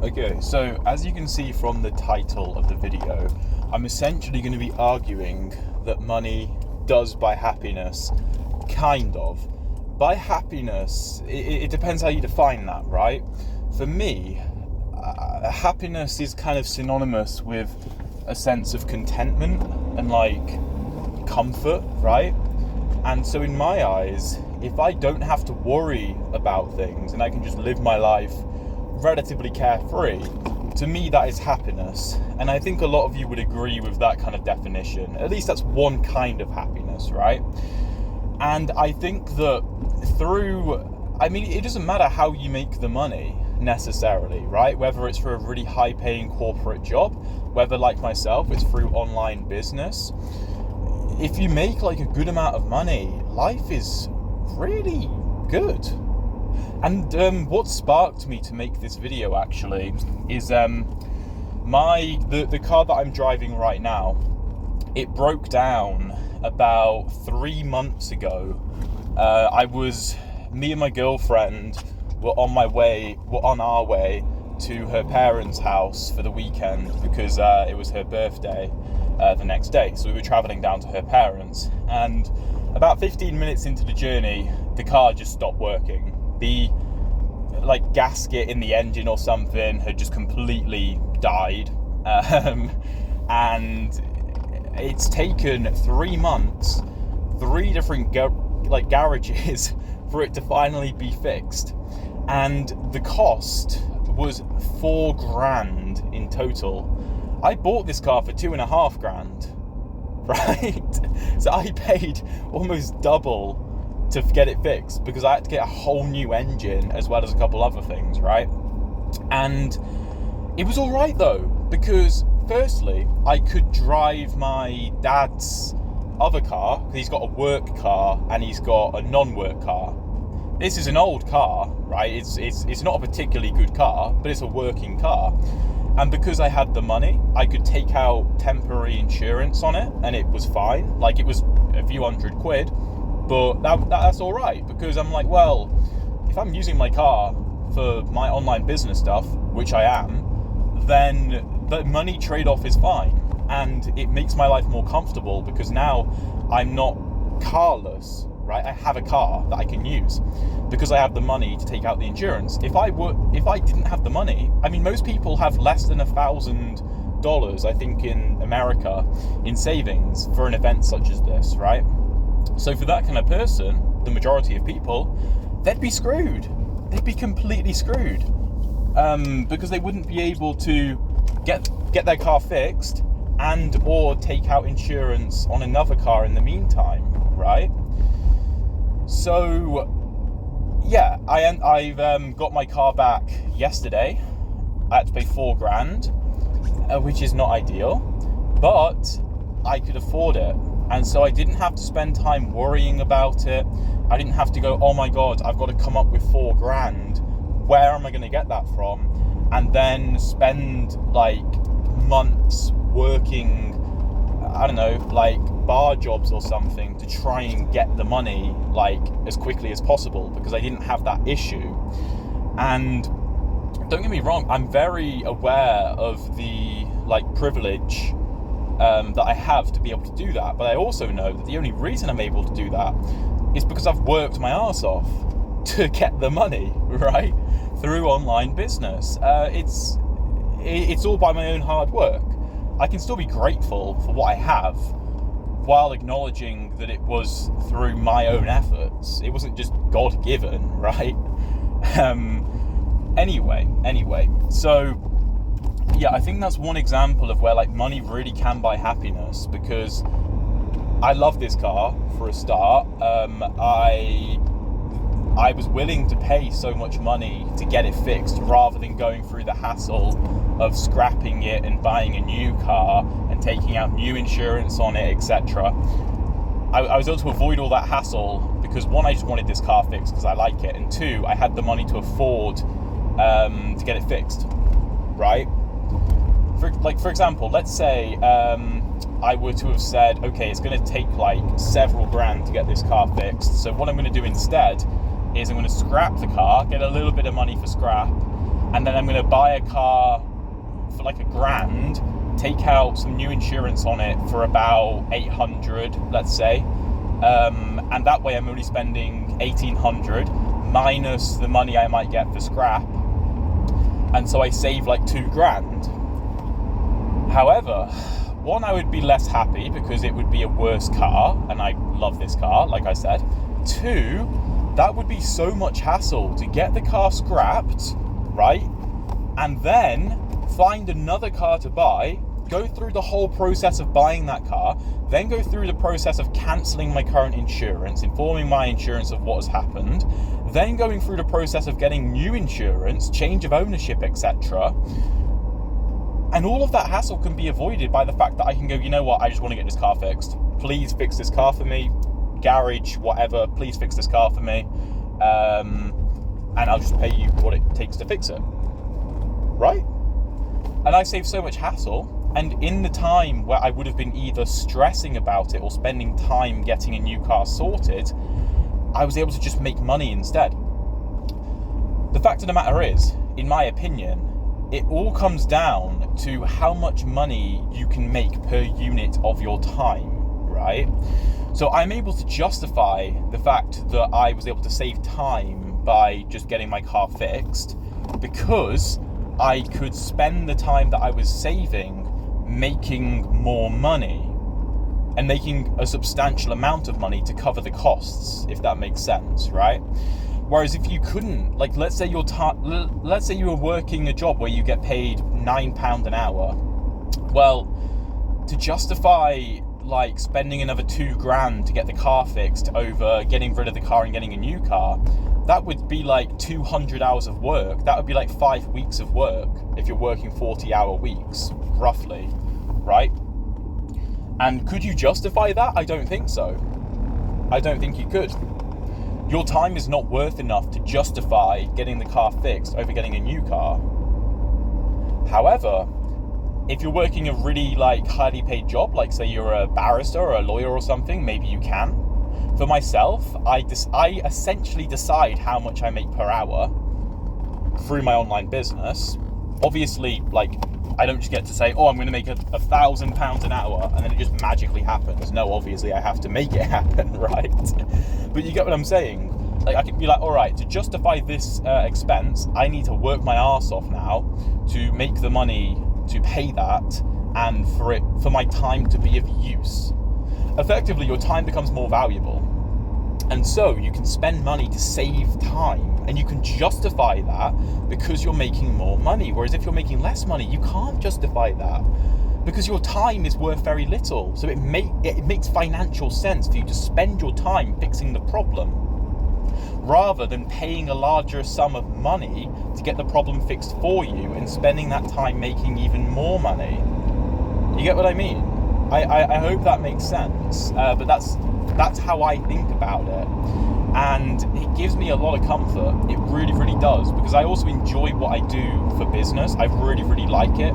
Okay, so as you can see from the title of the video, I'm essentially going to be arguing that money does buy happiness, kind of. By happiness, it depends how you define that, right? For me, happiness is kind of synonymous with a sense of contentment and comfort, right? And so in my eyes, if I don't have to worry about things and I can just live my life relatively carefree, to me that is happiness. And I think a lot of you would agree with that kind of definition. At least that's one kind of happiness, right? And I think that it doesn't matter how you make the money necessarily, right? Whether it's for a really high paying corporate job, whether like myself it's through online business. If you make a good amount of money, life is really good. And what sparked me to make this video actually is the car that I'm driving right now. It broke down about 3 months ago. Me and my girlfriend were on our way to her parents' house for the weekend because it was her birthday the next day. So we were traveling down to her parents, and about 15 minutes into the journey, the car just stopped working. The gasket in the engine or something had just completely died, and it's taken 3 months, 3 different garages for it to finally be fixed, and the cost was $4,000 in total. I bought this car for $2,500, right? So I paid almost double to get it fixed because I had to get a whole new engine as well as a couple other things, right? And it was all right though, because firstly, I could drive my dad's other car, because he's got a work car and he's got a non-work car. This is an old car, right? It's not a particularly good car, but it's a working car. And because I had the money, I could take out temporary insurance on it, and it was fine. It was a few £100, but that's all right, because I'm well, if I'm using my car for my online business stuff, which I am, then the money trade-off is fine, and it makes my life more comfortable because now I'm not carless, right? I have a car that I can use because I have the money to take out the insurance. If I didn't have the money, most people have less than $1,000, I think, in America in savings for an event such as this, right? So for that kind of person, the majority of people, they'd be screwed. They'd be completely screwed, because they wouldn't be able to get their car fixed and or take out insurance on another car in the meantime, right? So yeah, I've got my car back yesterday. I had to pay $4,000, which is not ideal, but I could afford it. And so I didn't have to spend time worrying about it. I didn't have to go, oh my God, I've got to come up with $4,000. Where am I going to get that from? And then spend months working, I don't know, bar jobs or something to try and get the money as quickly as possible, because I didn't have that issue. And don't get me wrong, I'm very aware of the privilege that I have to be able to do that, but I also know that the only reason I'm able to do that is because I've worked my arse off to get the money, right, through online business. It's all by my own hard work. I can still be grateful for what I have while acknowledging that it was through my own efforts. It wasn't just God-given, right? Anyway, so yeah, I think that's one example of where money really can buy happiness, because I love this car for a start. I was willing to pay so much money to get it fixed rather than going through the hassle of scrapping it and buying a new car and taking out new insurance on it, etc. I was able to avoid all that hassle because, one, I just wanted this car fixed because I like it, and two, I had the money to afford to get it fixed, right? For example, let's say I were to have said, okay, it's going to take several grand to get this car fixed, so what I'm going to do instead is I'm going to scrap the car, get a little bit of money for scrap, and then I'm going to buy a car for like $1,000, take out some new insurance on it for about $800, let's say, and that way I'm only spending $1,800 minus the money I might get for scrap, and so I save like $2,000. However, one, I would be less happy because it would be a worse car, and I love this car, like I said. Two, that would be so much hassle to get the car scrapped, right? And then find another car to buy, go through the whole process of buying that car, then go through the process of cancelling my current insurance, informing my insurance of what has happened, then going through the process of getting new insurance, change of ownership, etc. And all of that hassle can be avoided by the fact that I can go, you know what, I just want to get this car fixed. Please fix this car for me. Garage, whatever, please fix this car for me. And I'll just pay you what it takes to fix it. Right? And I save so much hassle. And in the time where I would have been either stressing about it or spending time getting a new car sorted, I was able to just make money instead. The fact of the matter is, in my opinion, it all comes down to how much money you can make per unit of your time, right? So I'm able to justify the fact that I was able to save time by just getting my car fixed because I could spend the time that I was saving making more money and making a substantial amount of money to cover the costs, if that makes sense, right? Whereas if you couldn't, like let's say let's say you were working a job where you get paid £9 an hour, well, to justify like spending another $2,000 to get the car fixed over getting rid of the car and getting a new car, that would be like 200 hours of work. That would be like 5 weeks of work if you're working 40-hour weeks, roughly, right? And could you justify that? I don't think so. I don't think you could. Your time is not worth enough to justify getting the car fixed over getting a new car. However, if you're working a really like highly paid job, like say you're a barrister or a lawyer or something, maybe you can. For myself, I essentially decide how much I make per hour through my online business. Obviously, like I don't just get to say, oh, I'm going to make £1,000 an hour and then it just magically happens. No, obviously I have to make it happen, right? But you get what I'm saying? Like I could be like, all right, to justify this expense, I need to work my arse off now to make the money to pay that and for my time to be of use. Effectively, your time becomes more valuable. And so you can spend money to save time, and you can justify that because you're making more money. Whereas if you're making less money, you can't justify that because your time is worth very little. So it makes financial sense for you to spend your time fixing the problem rather than paying a larger sum of money to get the problem fixed for you and spending that time making even more money. You get what I mean? I hope that makes sense, but that's how I think about it, and it gives me a lot of comfort. It really, really does, because I also enjoy what I do for business. I really, really like it.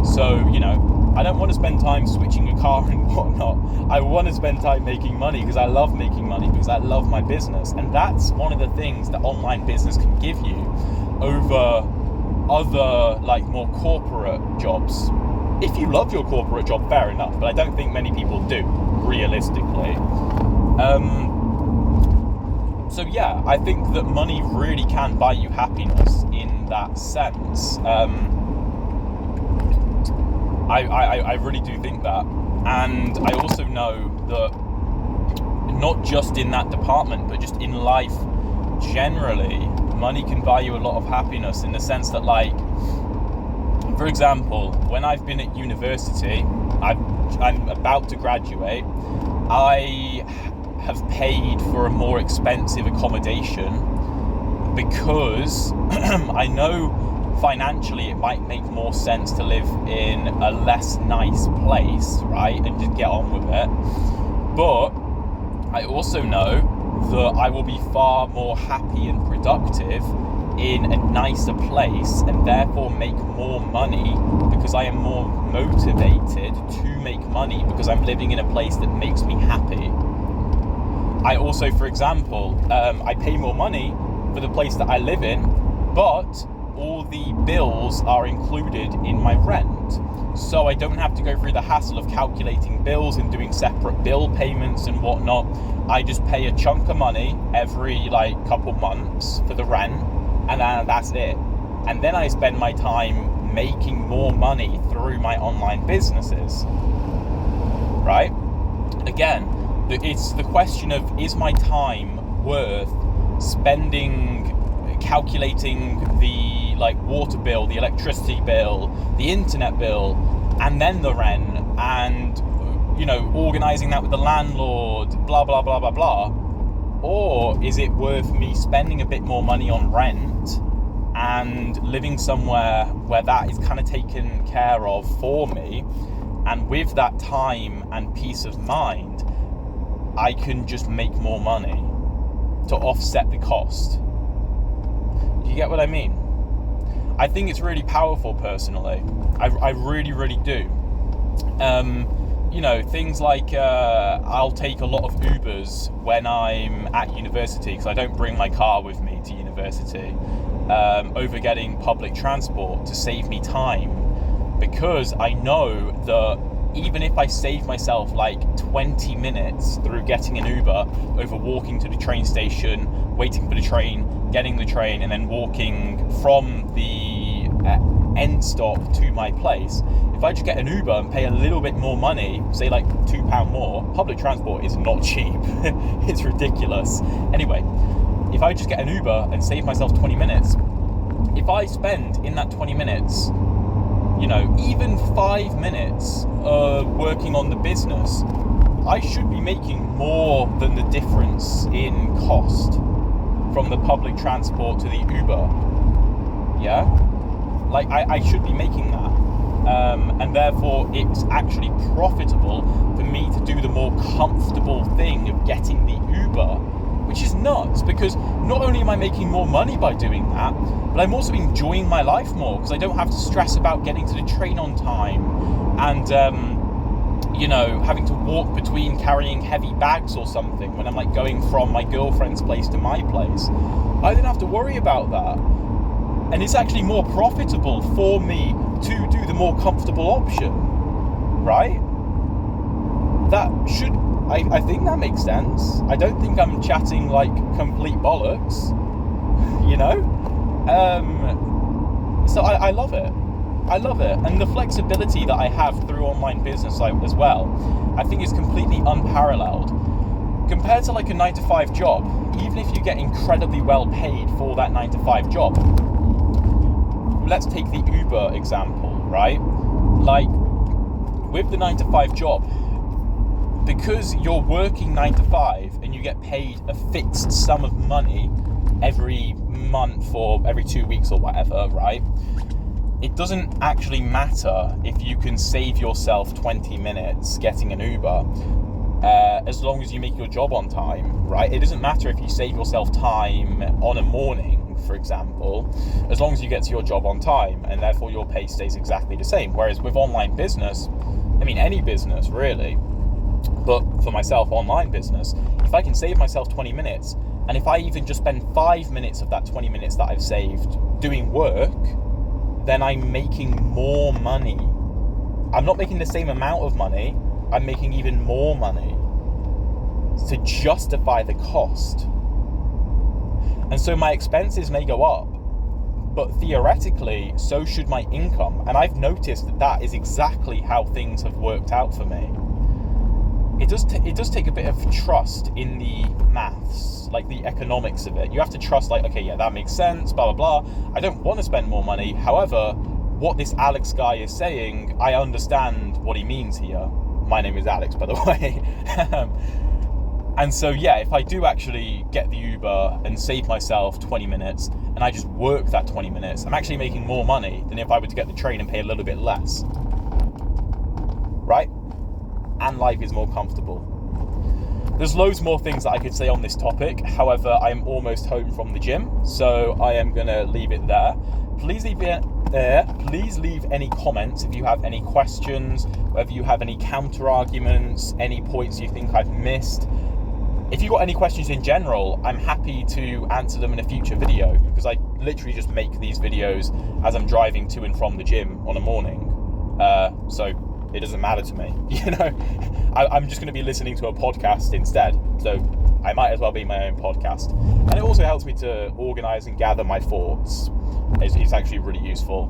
So, you know, I don't want to spend time switching a car and whatnot. I want to spend time making money because I love making money, because I love my business, and that's one of the things that online business can give you over other, like, more corporate jobs. If you love your corporate job, fair enough, but I don't think many people do, realistically. So yeah, I think that money really can buy you happiness in that sense. I really do think that. And I also know that not just in that department, but just in life generally, money can buy you a lot of happiness in the sense that, like, for example, when I've been at university, I'm about to graduate, I have paid for a more expensive accommodation because I know financially it might make more sense to live in a less nice place, right, and just get on with it. But I also know that I will be far more happy and productive in a nicer place and therefore make more money because I am more motivated to make money because I'm living in a place that makes me happy. I also, for example, I pay more money for the place that I live in, but all the bills are included in my rent. So I don't have to go through the hassle of calculating bills and doing separate bill payments and whatnot. I just pay a chunk of money every couple months for the rent, and then that's it. And then I spend my time making more money through my online businesses, right? Again, it's the question of, is my time worth spending calculating the water bill, the electricity bill, the internet bill, and then the rent, and organizing that with the landlord, blah blah blah blah blah? Or is it worth me spending a bit more money on rent and living somewhere where that is kind of taken care of for me, and with that time and peace of mind I can just make more money to offset the cost? Do you get what I mean? I think it's really powerful personally. I really, really do. Things like I'll take a lot of Ubers when I'm at university, because I don't bring my car with me to university, over getting public transport to save me time, because I know that even if I save myself 20 minutes through getting an Uber over walking to the train station, waiting for the train, getting the train, and then walking from the end stop to my place, if I just get an Uber and pay a little bit more money, say £2 more, public transport is not cheap. It's ridiculous. Anyway, if I just get an Uber and save myself 20 minutes, if I spend in that 20 minutes, even 5 minutes working on the business, I should be making more than the difference in cost from the public transport to the Uber. Yeah? I should be making that. And therefore it's actually profitable for me to do the more comfortable thing of getting the Uber, which is nuts, because not only am I making more money by doing that, but I'm also enjoying my life more, because I don't have to stress about getting to the train on time and having to walk between carrying heavy bags or something when I'm going from my girlfriend's place to my place. I don't have to worry about that. And it's actually more profitable for me to do the more comfortable option, right? I think that makes sense. I don't think I'm chatting complete bollocks, So I love it. I love it. And the flexibility that I have through online business as well, I think is completely unparalleled. Compared to a 9-to-5 job, even if you get incredibly well paid for that 9-to-5 job, let's take the Uber example, right? With the 9-to-5 job, because you're working 9 to 5 and you get paid a fixed sum of money every month or every 2 weeks or whatever, right? It doesn't actually matter if you can save yourself 20 minutes getting an Uber, as long as you make your job on time, right? It doesn't matter if you save yourself time on a morning, for example, as long as you get to your job on time, and therefore your pay stays exactly the same. Whereas with online business, any business really, but for myself, online business, if I can save myself 20 minutes, and if I even just spend 5 minutes of that 20 minutes that I've saved doing work, then I'm making more money. I'm not making the same amount of money, I'm making even more money to justify the cost. And so my expenses may go up, but theoretically, so should my income. And I've noticed that is exactly how things have worked out for me. It does take a bit of trust in the maths, the economics of it. You have to trust, okay, yeah, that makes sense, blah, blah, blah. I don't want to spend more money. However, what this Alex guy is saying, I understand what he means here. My name is Alex, by the way. And so, yeah, if I do actually get the Uber and save myself 20 minutes and I just work that 20 minutes, I'm actually making more money than if I were to get the train and pay a little bit less. Right? And life is more comfortable. There's loads more things that I could say on this topic. However, I am almost home from the gym, so I am going to leave it there. Please leave it there. Please leave any comments if you have any questions, whether you have any counter arguments, any points you think I've missed. If you've got any questions in general, I'm happy to answer them in a future video, because I literally just make these videos as I'm driving to and from the gym on a morning. So it doesn't matter to me, you know. I'm just going to be listening to a podcast instead. So I might as well be my own podcast. And it also helps me to organize and gather my thoughts. It's actually really useful.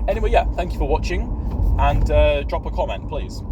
Anyway, yeah, thank you for watching, and drop a comment, please.